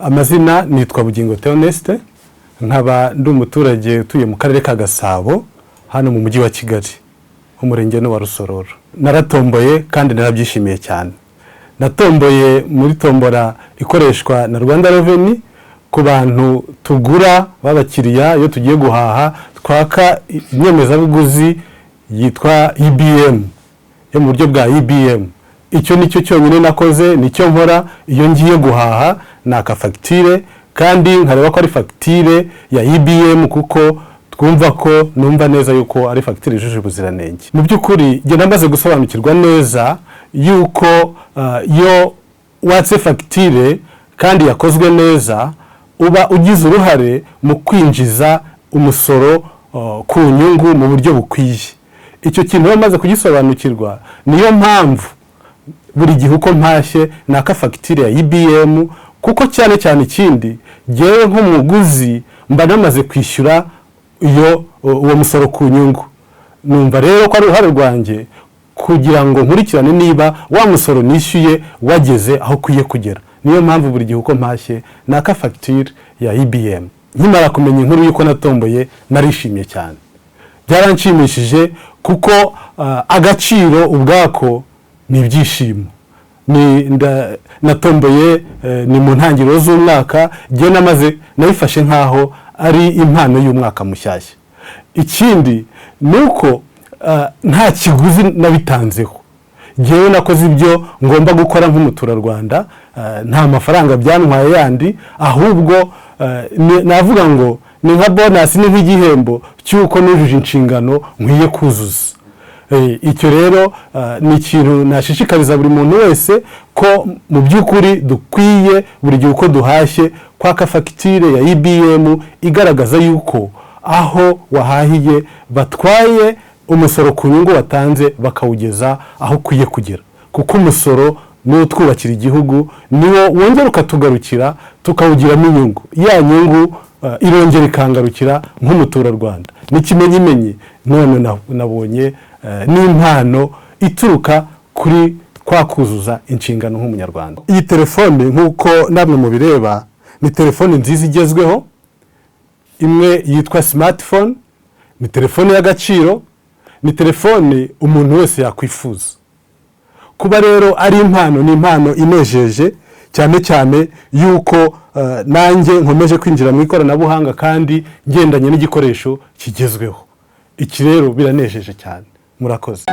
Amazina nitwa Bugingo Theoneste, nkaba ndi umuturage utuye mu karere ka Gasabo hano mu mujyi wa Kigali, umurenge wa Rusororo. Naratomboye kandi narabyishimiye cyane. Natomboye muri tombora ikoreshwa na Rwanda Revenue ku bantu tugura babakiriya iyo tugiye guhaha, twaka inyemezabuguzi yitwa EBM, yo mu buryo bwa EBM. Icyo nicyo cyonyine nakoze, nicyo nkora iyo ngiye guhaha, naka fagitire kandi nkareba ko ari fagitire ya EBM, kuko twumva ko numva neza yuko ari fagitire yujuje ubuziranenge. Mu by'ukuri nge namaze gusobanukirwa neza yuko iyo watse fagitire kandi yakozwe neza, uba ugize uruhare mu kwinjiza umusoro ku nyungu mu buryo bukwiye. Icyo kintu bamaze kugisobanukirwa, niyo mpamvu buri gihe uko mpashye naka fagitire ya EBM, kuko cyane cyane ikindi ngewe nk'umuguzi mba namaze kwishyura uwo musoro ku nyungu. Numva rero ko ari uruhare rwanjye kugira ngo nkurikirane niba wa musoro nishyuye wageze aho ukwiye kugera. Niyo mpamvu buri gihe uko mpashye naka fagitire ya EBM. Nkimara kumenya inkuru yuko natomboye, narishimye cyane, byaranshimishije kuko agaciro ubwako ni ibyishimo. Natomboye ni mu ntangiriro z'umwaka, ngewe nabifashe nkaho ari impano y'umwaka mushyashya. Ikindi nuko nta kiguzi nabitanzeho, ngewe nakoze ibyo ngomba gukora nk'umuturarwanda, nta mafaranga byantwaye yandi, ahubwo navuga ngo ni nka bonus, ni nk'igihembo cy'uko nujuje inshingano nkwiye kuzuza. Icyo rero ni ikintu nashishikariza buri muntu wese, ko mu by'ukuri dukwiye buri gihe uko duhashye kwaka fagitire ya EBM igaragaza yuko aho wahahiye batwaye umusoro ku nyungu watanze bakawugeza aho ukwiye kugera, kuko umusoro niwo twubakira igihugu, niwo wongera ukatugarukira tukawugiramo inyungu. Ya nyungu irongera ikangarukira nk'umuturarwanda. N'ikimenyimenyi none nabonye n'impano ituruka kuri kuzuza inshingano nk'umunyarwanda. Iyi telefone nk'uko namwe mubireba, ni telefone nziza igezweho, imwe yitwa smartphone, ni telefone y'agaciro, ni telefone umuntu wese yakwifuza. Kuba rero ari impano, ni impano inejeje cyane cyane yuko nanjye nkomeje kwinjira mu ikoranabuhanga kandi ngendanye n'igikoresho kigezweho. Iki rero biranejeje cyane. Murakoze.